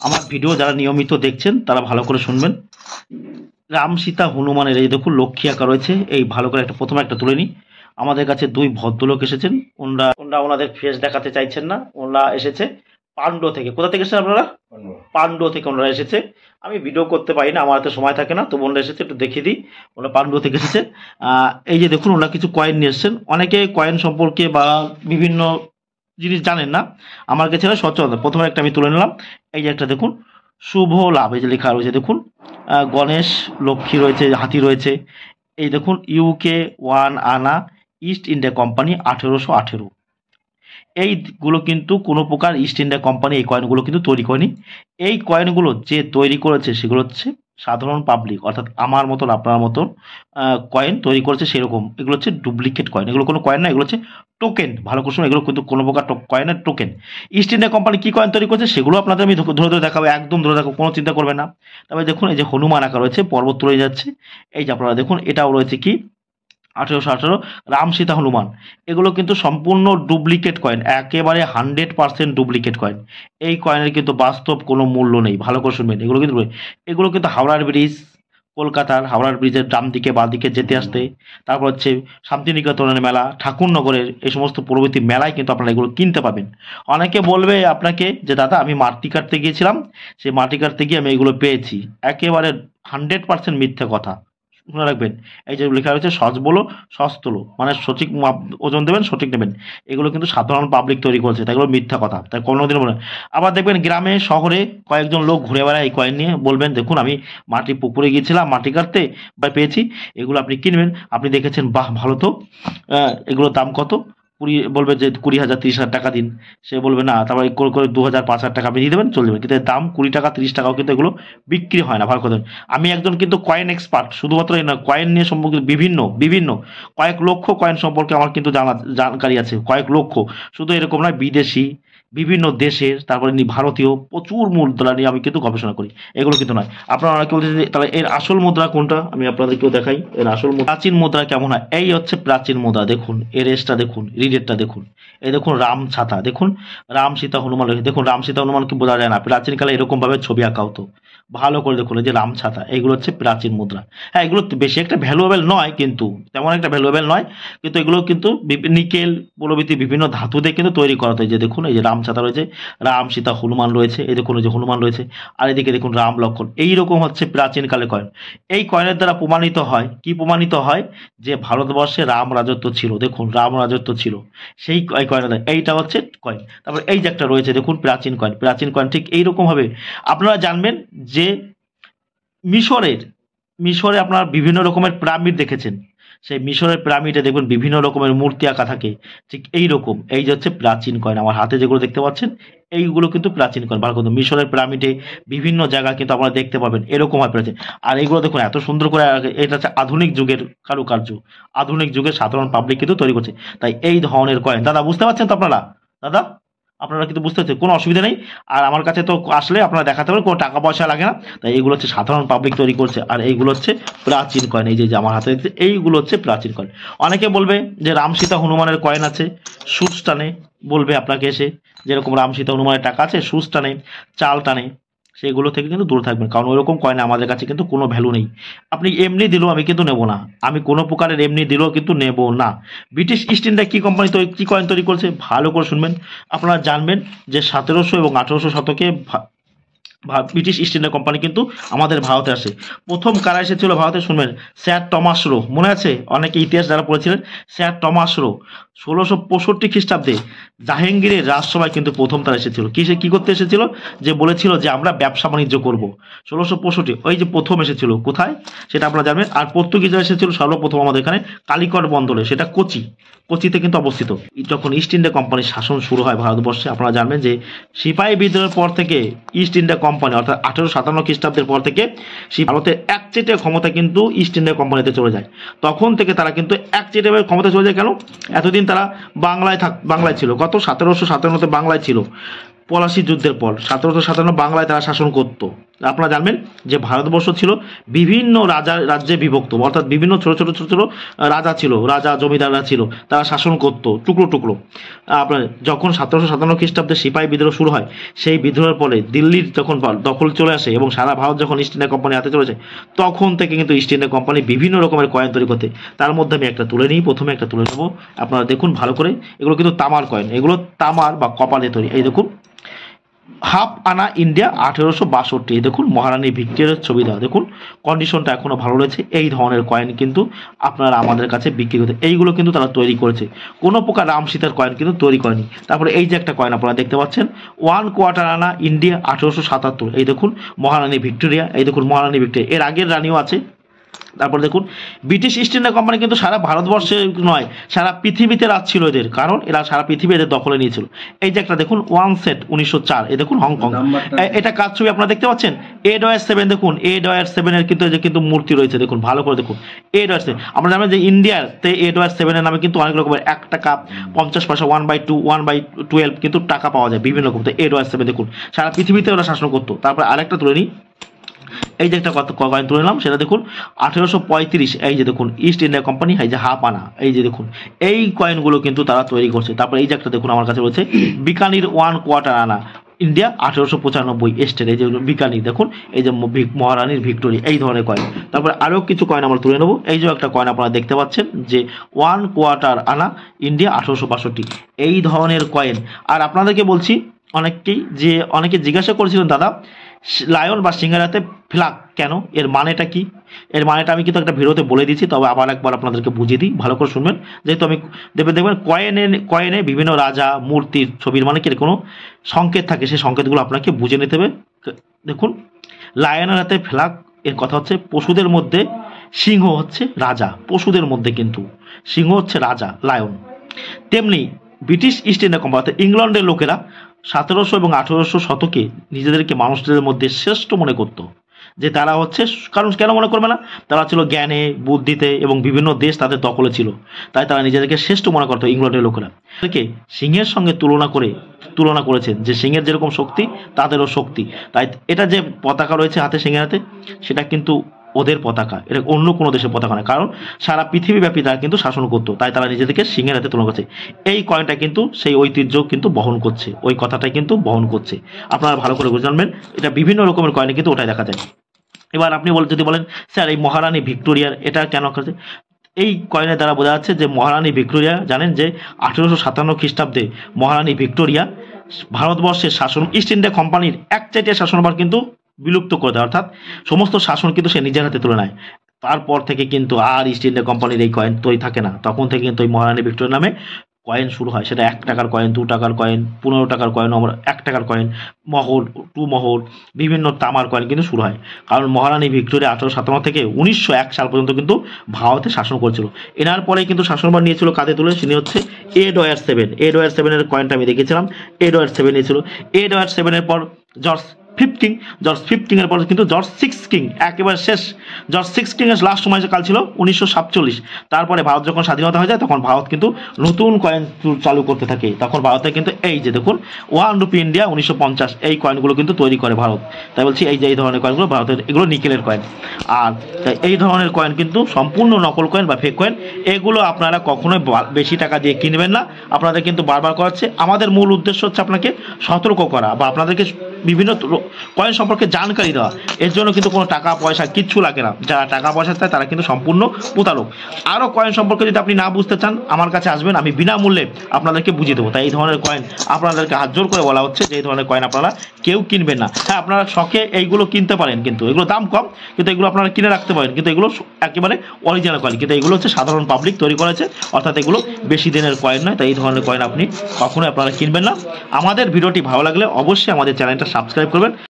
আমার ভিডিও যারা নিয়মিত দেখছেন তারা ভালো করে শুনবেন। রাম সীতা হনুমানের এই দেখুন লক্ষ্মী আঁকা রয়েছে। এই ভালো করে একটা প্রথমে একটা তুলে নিই। আমাদের কাছে দুই ভদ্রলোক এসেছেন। ওনারা ওনাদের ফেস দেখাতে চাইছেন না। ওনারা এসেছে পান্ডু থেকে। কোথা থেকে এসেছেন আপনারা? পান্ডু থেকে ওনারা এসেছে। আমি ভিডিও করতে পারি না, আমার হাতে সময় থাকে না, তো ওনারা এসেছে, একটু দেখিয়ে দিই। ওনারা পান্ডু থেকে এসেছে। এই যে দেখুন ওনারা কিছু কয়েন নিয়ে এসেছেন। অনেকে কয়েন সম্পর্কে বা বিভিন্ন জিনিস জানেন না, আমার কাছে সচেতন। প্রথমে একটা আমি তুলে নিলাম। এই যে একটা দেখুন শুভ লাভ, এই যে লেখা রয়েছে দেখুন, গণেশ, লক্ষ্মী রয়েছে, হাতি রয়েছে। এই দেখুন ইউকে 1 আনা, ইস্ট ইন্ডিয়া কোম্পানি 1818। এইগুলো কিন্তু কোনো প্রকার ইস্ট ইন্ডিয়া কোম্পানি এই কয়েনগুলো কিন্তু তৈরি করেনি। এই কয়েনগুলো যে তৈরি করেছে সেগুলো হচ্ছে সাধারণ পাবলিক, অর্থাৎ আমার মতন আপনার মতন কয়েন তৈরি করেছে সেরকম। এগুলো হচ্ছে ডুপ্লিকেট কয়েন, এগুলো কোনো কয়েন না, এগুলো হচ্ছে টোকেন। ভালো করে শুনুন, এগুলো কিন্তু কোনো প্রকার কয়েনের টোকেন। ইস্ট ইন্ডিয়া কোম্পানি কী কয়েন তৈরি করেছে সেগুলো আপনাদের আমি ধরে ধরে দেখাবো, একদম ধরে দেখাবো, কোনো চিন্তা করবে না। তবে দেখুন এই যে হনুমান আঁকা রয়েছে, পর্বত তুলে যাচ্ছে। এই যে আপনারা দেখুন এটাও রয়েছে কি 1818 রাম সীতা হনুমান। এগুলো কিন্তু সম্পূর্ণ ডুপ্লিকেট কয়েন, একেবারে 100% ডুপ্লিকেট কয়েন। এই কয়েনের কিন্তু বাস্তব কোনো মূল্য নেই। ভালো করে শুনবেন, এগুলো কিন্তু হাওড়ার ব্রিজ, কলকাতার হাওড়ার ব্রিজের ডান দিকে বা দিকে যেতে আসতে, তারপর হচ্ছে শান্তিনিকেতনের মেলা, ঠাকুরনগরের এই সমস্ত প্রভৃতি মেলায় কিন্তু আপনারা এগুলো কিনতে পাবেন। অনেকে বলবে আপনাকে যে দাদা আমি মাটি কাটতে গিয়েছিলাম, সেই মাটি কাটতে গিয়ে আমি এগুলো পেয়েছি। একেবারে 100% মিথ্যে কথা। মনে রাখবেন, এই যে লেখা রয়েছে সজ বলো সস তোলো, মানে সঠিক ওজন দেবেন, সঠিক নেবেন। এগুলো কিন্তু সাধারণ পাবলিক তৈরি করেছে, তাই এগুলো মিথ্যা কথা, তাই কোনোদিন মনে। আবার দেখবেন গ্রামে শহরে কয়েকজন লোক ঘুরে বেড়ায় এই কয়েন নিয়ে, বলবেন দেখুন আমি মাটি পুকুরে গিয়েছিলাম মাটি কাটতে বা পেয়েছি। এগুলো আপনি কিনবেন, আপনি দেখেছেন বাহ ভালো তো, এগুলোর দাম কত? বলবে যে 20,000 30,000 টাকা দিন। সে বলবে না, তারপরে করে 2,000 5,000 টাকা আপনি দিয়ে দেবেন, চলে যাবেন। কিন্তু এর দাম 20 টাকা 30 টাকাও কিন্তু এগুলো বিক্রি হয় না। ভালো কথা, আমি একজন কিন্তু কয়েন এক্সপার্ট, শুধুমাত্র এই নয়, কয়েন নিয়ে সম্পর্কিত বিভিন্ন বিভিন্ন কয়েক লক্ষ কয়েন সম্পর্কে আমার কিন্তু জানকারি আছে, কয়েক লক্ষ। শুধু এরকম নয়, বিদেশি বিভিন্ন দেশের, তারপরে ভারতীয় প্রচুর মুদ্রা নিয়ে আমি কিন্তু গবেষণা করি। এগুলো কিন্তু নয়। আপনারা অনেকে বলছেন যে তাহলে এর আসল মুদ্রা কোনটা, আমি আপনাদেরকেও দেখাই। এর আসল প্রাচীন মুদ্রা কেমন হয়, এই হচ্ছে প্রাচীন মুদ্রা। দেখুন এর এসটা দেখুন, রিডেটটা দেখুন। এই দেখুন রাম ছাতা, দেখুন রাম সীতা হনুমান, দেখুন রাম সীতা হনুমানকে বোঝা যায় না, প্রাচীনকালে এরকম ভাবে ছবি আঁকা হতো। ভালো করে দেখুন, এই যে রাম ছাতা, এইগুলো হচ্ছে প্রাচীন মুদ্রা। হ্যাঁ, এগুলো বেশি একটা ভ্যালুয়েবল নয়, কিন্তু তেমন একটা ভ্যালুয়েবল নয়, কিন্তু এগুলো কিন্তু নিকেল প্রভৃতি বিভিন্ন ধাতু দিয়ে কিন্তু তৈরি করা হয়। যে দেখুন এই যে রাম ছাতা রয়েছে, রাম সীতা হনুমান রয়েছে, এই দেখুন এই যে হনুমান রয়েছে, আর এদিকে দেখুন রাম লক্ষণ। এইরকম হচ্ছে প্রাচীনকালে কয়েন। এই কয়েনের দ্বারা প্রমাণিত হয়, কি প্রমাণিত হয়, যে ভারতবর্ষে রাম রাজত্ব ছিল। দেখুন রাম রাজত্ব ছিল, সেই কয়েনের দ্বারা। এইটা হচ্ছে কয়েন। তারপর এই যে একটা রয়েছে দেখুন প্রাচীন কয়েন, প্রাচীন কয়েন ঠিক এইরকম হবে। আপনারা জানবেন যে মিশরে আপনারা বিভিন্ন রকমের পিরামিড দেখেছেন, সেই মিশরের পিরামিডে দেখবেন বিভিন্ন রকমের মূর্তি আঁকা থাকে, ঠিক এইরকম। এই যে হচ্ছে প্রাচীন কয়েন, আমার হাতে যেগুলো দেখতে পাচ্ছেন এইগুলো কিন্তু প্রাচীন কয়েন। ভালো কথা, মিশরের পিরামিডে বিভিন্ন জায়গা কিন্তু আপনারা দেখতে পাবেন এরকম হয় প্রাচীন। আর এইগুলো দেখুন এত সুন্দর করে, এটা হচ্ছে আধুনিক যুগের কারুকার্য, আধুনিক যুগের সাধারণ পাবলিক কিন্তু তৈরি করছে। তাই এই ধরনের কয়েন, দাদা বুঝতে পারছেন তো আপনারা? দাদা আপনারা কিন্তু বুঝতে পারছেন, কোনো অসুবিধা নেই। আর আমার কাছে তো আসলে আপনারা দেখাতে পারেন, কোনো টাকা পয়সা লাগে না। তাই এইগুলো হচ্ছে সাধারণ পাবলিক তৈরি করছে, আর এইগুলো হচ্ছে প্রাচীন কয়েন। এই যে আমার হাতে দেখতে এইগুলো হচ্ছে প্রাচীন কয়েন। অনেকে বলবে যে রাম সীতা হনুমানের কয়েন আছে, সুচ টানে, বলবে আপনাকে এসে যেরকম রাম সীতা হনুমানের টাকা আছে, সুচ টানে, চাল টানে, সেগুলো থেকে কিন্তু দূরে থাকবেন, কারণ ওইরকম কয়েন আমাদের কাছে কিন্তু কোনো ভ্যালু নেই। আপনি এমনি দিলেও আমি কিন্তু নেব না, আমি কোনো প্রকারের এমনি দিলেও কিন্তু নেব না। ব্রিটিশ ইস্ট ইন্ডিয়া কী কোম্পানি কী কয়েন তৈরি করছে ভালো করে শুনবেন। আপনারা জানবেন যে 1700 এবং 1800 শতকে ব্রিটিশ ইস্ট ইন্ডিয়া কোম্পানি কিন্তু আমাদের ভারতে আসে। প্রথম কারা এসেছিল ভারতে শুনবেন, স্যার টমাস রো, মনে আছে? অনেকে ইতিহাস যারা পড়েছিলেন, স্যার টমাস রো 1665 খ্রিস্টাব্দে জাহাঙ্গীরের রাজসভায় কিন্তু প্রথম তারা এসেছিল। কি করতে এসেছিল, যে বলেছিল যে আমরা ব্যবসা বাণিজ্য করব। 1665 ওই যে প্রথম এসেছিল, কোথায় সেটা আপনারা জানবেন। আর পর্তুগিজরা এসেছিল সর্বপ্রথম আমাদের এখানে কালিকট বন্দরে, সেটা কোচিতে কিন্তু অবস্থিত। যখন ইস্ট ইন্ডিয়া কোম্পানির শাসন শুরু হয় ভারতবর্ষে, আপনারা জানবেন যে সিপাহী বিদ্রোহের পর থেকে ইস্ট ইন্ডিয়া কোম্পানি, অর্থাৎ 1857 খ্রিস্টাব্দের পর থেকে ভারতের একচেটিয়া ক্ষমতা কিন্তু ইস্ট ইন্ডিয়া কোম্পানিতে চলে যায়। তখন থেকে তারা কিন্তু একচেটিয়া ক্ষমতা চলে যায়। কেন? এতদিন তারা বাংলায় ছিল, কত 1757-তে বাংলায় ছিল। পলাশী যুদ্ধের পর 1757 বাংলায় তারা শাসন করত। আপনারা জানবেন যে ভারতবর্ষ ছিল বিভিন্ন রাজ্যে বিভক্ত, অর্থাৎ বিভিন্ন ছোট ছোট ছোট ছোট রাজা ছিল, রাজা জমিদাররা ছিল, তারা শাসন করত টুকরো টুকরো। আপনার যখন 1757 খ্রিস্টাব্দে সিপাহী বিদ্রোহ শুরু হয়, সেই বিদ্রোহের পরে দিল্লির যখন দখল চলে আসে এবং সারা ভারত যখন ইস্ট ইন্ডিয়া কোম্পানি হাতে চলে যায়, তখন থেকে কিন্তু ইস্ট ইন্ডিয়া কোম্পানি বিভিন্ন রকমের কয়েন তৈরি করতে। তার মধ্যে আমি একটা তুলে নিই, প্রথমে একটা তুলে নেবো, আপনারা দেখুন ভালো করে। এগুলো কিন্তু তামার কয়েন, এগুলো তামার বা কপালে তৈরি। এই দেখুন হাফ আনা ইন্ডিয়া 1862, এই দেখুন মহারানী ভিক্টোরিয়ার ছবি দেওয়া, দেখুন কন্ডিশনটা এখনো ভালো রয়েছে। এই ধরনের কয়েন কিন্তু আপনারা আমাদের কাছে বিক্রি করতে, এইগুলো কিন্তু তারা তৈরি করেছে, কোনো প্রকার রাম সীতার কয়েন কিন্তু তৈরি করেনি। তারপরে এই যে একটা কয়েন আপনারা দেখতে পাচ্ছেন 1/4 আনা ইন্ডিয়া 1877, এই দেখুন মহারানী ভিক্টোরিয়া, এই দেখুন মহারানী ভিক্টোরিয়া, এর আগের রানীও আছে। তারপর দেখুন ব্রিটিশ ইস্ট ইন্ডিয়া কোম্পানি কিন্তু সারা ভারতবর্ষে নয়, সারা পৃথিবীতে রাজ ছিল এদের, কারণ এরা সারা পৃথিবী এদের দখলে নিয়েছিল। এই যে একটা দেখুন 1 সেট 1904, এই দেখুন হংকং, এটা কাজ ছবি আপনারা দেখতে পাচ্ছেন। A.7, দেখুন A.7 এর কিন্তু মূর্তি রয়েছে, দেখুন ভালো করে দেখুন A.7। আমরা জানেন যে ইন্ডিয়াতে A.7 এর নামে কিন্তু অনেক রকমের 1 টাকা 50 পয়সা 1/2 1/12 কিন্তু টাকা পাওয়া যায় বিভিন্ন রকম। A.7 দেখুন সারা পৃথিবীতে ওরা শাসন করতো। তারপর আরেকটা তুলে নিই, এই যে একটা কয়েন তুলে নিলাম, সেটা দেখুন 1835, এই যে দেখুন ইস্ট ইন্ডিয়া কোম্পানি, এই যে হাফ আনা, এই যে দেখুন এই কয়েনগুলো কিন্তু তারা তৈরি করছে। তারপর এই যে একটা দেখুন আমার কাছে রয়েছে বিকানির 1/4 আনা ইন্ডিয়া 1895 এস্টের, এই যে বিকানির, দেখুন এই যে মহারানীর ভিক্টোরিয়া, এই ধরনের কয়েন। তারপর আরও কিছু কয়েন আমরা তুলে নেবো। এই যে একটা কয়েন আপনারা দেখতে পাচ্ছেন যে 1/4 আনা ইন্ডিয়া 1862, এই ধরনের কয়েন। আর আপনাদেরকে বলছি, অনেকে জিজ্ঞাসা করেছিলেন দাদা লায়ন বা সিংহের হাতে ফ্ল্যাগ কেন, এর মানেটা কি? এর মানেটা আমি কিন্তু একটা ভিডিওতে বলে দিয়েছি, তবে আবার একবার আপনাদেরকে বুঝিয়ে দিই, ভালো করে শুনবেন। যেহেতু আমি দেখবেন কয়েনে বিভিন্ন রাজা মূর্তির ছবির মানে কি কোনো সংকেত থাকে, সেই সংকেতগুলো আপনাকে বুঝে নিতে হবে। দেখুন লায়নের হাতে ফ্ল্যাগ, এর কথা হচ্ছে পশুদের মধ্যে সিংহ হচ্ছে রাজা, পশুদের মধ্যে কিন্তু সিংহ হচ্ছে রাজা লায়ন। তেমনি ব্রিটিশ ইস্ট ইন্ডিয়া কোম্পানি অর্থাৎ ইংল্যান্ডের লোকেরা 1700 এবং 1800 শতকে নিজেদেরকে মানুষদের মধ্যে শ্রেষ্ঠ মনে করত, যে তারা হচ্ছে, কারণ কেন মনে করবে না, তারা ছিল জ্ঞানে বুদ্ধিতে এবং বিভিন্ন দেশ তাদের দখলে ছিল, তাই তারা নিজেদেরকে শ্রেষ্ঠ মনে করতো ইংল্যান্ডের লোকেরা। তাদেরকে সিংহের সঙ্গে তুলনা করেছেন, যে সিংহের যেরকম শক্তি তাদেরও শক্তি। তাই এটা যে পতাকা রয়েছে হাতে সিংহের হাতে, সেটা কিন্তু ওদের পতাকা, এটা অন্য কোনো দেশের পতাকা নয়, কারণ সারা পৃথিবীব্যাপী তারা কিন্তু শাসন করতো, তাই তারা নিজেদেরকে সিংহের হাতে তুলনা করছে। এই কয়েনটা কিন্তু সেই ঐতিহ্য কিন্তু বহন করছে, ওই কথাটাই কিন্তু বহন করছে। আপনারা ভালো করে বুঝে জানবেন, এটা বিভিন্ন রকমের কয়েনে কিন্তু ওটাই দেখা যায়। এবার আপনি যদি বলেন স্যার এই মহারানী ভিক্টোরিয়ার এটা কেন করছে, এই কয়েনের দ্বারা বোঝা যাচ্ছে যে মহারানী ভিক্টোরিয়া, জানেন যে 1857 খ্রিস্টাব্দে মহারানী ভিক্টোরিয়া ভারতবর্ষের শাসন ইস্ট ইন্ডিয়া কোম্পানির একচেটিয়া শাসনভার কিন্তু বিলুপ্ত করে দেয়, অর্থাৎ সমস্ত শাসন কিন্তু সে নিজের হাতে তুলে নেয়। তারপর থেকে কিন্তু আর ইস্ট ইন্ডিয়া কোম্পানির এই কয়েন তৈরি থাকে না, তখন থেকে কিন্তু ওই মহারানী ভিক্টোরিয়া নামে কয়েন শুরু হয়। সেটা 1 টাকার কয়েন, 2 টাকার কয়েন, 15 টাকার কয়েন, 1 টাকার কয়েন, মোহর, 2 মোহর, বিভিন্ন তামার কয়েন কিন্তু শুরু হয়। কারণ মহারানী ভিক্টোরিয়া 1857 থেকে 1901 সাল পর্যন্ত কিন্তু ভারতে শাসন করেছিল। এনার পরে কিন্তু শাসনভার নিয়েছিল কাঁধে তুলে, তিনি হচ্ছে A.7। A.7 এর কয়েনটা আমি দেখেছিলাম, A.7 নিয়েছিল। A.7 এর পর জর্জ 5 এর পর কিন্তু জর্জ 6 কিং, একেবারে শেষ জর্জ 6 কিং এর লাস্ট সময়কাল ছিল 1947। তারপরে ভারত যখন স্বাধীনতা হয়ে যায়, তখন ভারত কিন্তু নতুন কয়েন চালু করতে থাকে। তখন ভারতে কিন্তু এই যে দেখুন 1 রুপি ইন্ডিয়া 1950, এই কয়েনগুলো কিন্তু তৈরি করে ভারত। তাই বলছি এই যে এই ধরনের কয়েনগুলো ভারতের, এগুলো নিকেলের কয়েন। আর এই ধরনের কয়েন কিন্তু সম্পূর্ণ নকল কয়েন বা ফেক কয়েন, এগুলো আপনারা কখনোই বেশি টাকা দিয়ে কিনবেন না। আপনাদের কিন্তু বারবার করাচ্ছে, আমাদের মূল উদ্দেশ্য হচ্ছে আপনাকে সতর্ক করা বা আপনাদেরকে বিভিন্ন কয়েন সম্পর্কে জানকারি দেওয়া। এর জন্য কিন্তু কোনো টাকা পয়সা কিচ্ছু লাগে না। যারা টাকা পয়সা চায় তারা কিন্তু সম্পূর্ণ প্রতারক। আরও কয়েন সম্পর্কে যদি আপনি না বুঝতে চান, আমার কাছে আসবেন, আমি বিনামূল্যে আপনাদেরকে বুঝিয়ে দেবো। তাই এই ধরনের কয়েন আপনাদেরকে হাত জোর করে বলা হচ্ছে যে এই ধরনের কয়েন আপনারা কেউ কিনবেন না। হ্যাঁ, আপনারা শখে এইগুলো কিনতে পারেন, কিন্তু এগুলো দাম কম, কিন্তু এগুলো আপনারা কিনে রাখতে পারেন, কিন্তু এগুলো একেবারে অরিজিনাল কয়েন, কিন্তু এগুলো হচ্ছে সাধারণ পাবলিক তৈরি করেছে, অর্থাৎ এগুলো বেশি দিনের কয়েন নয়। তাই এই ধরনের কয়েন আপনি কখনোই আপনারা কিনবেন না। আমাদের ভিডিওটি ভালো লাগলে অবশ্যই আমাদের চ্যানেলটা সাবস্ক্রাইব করবেন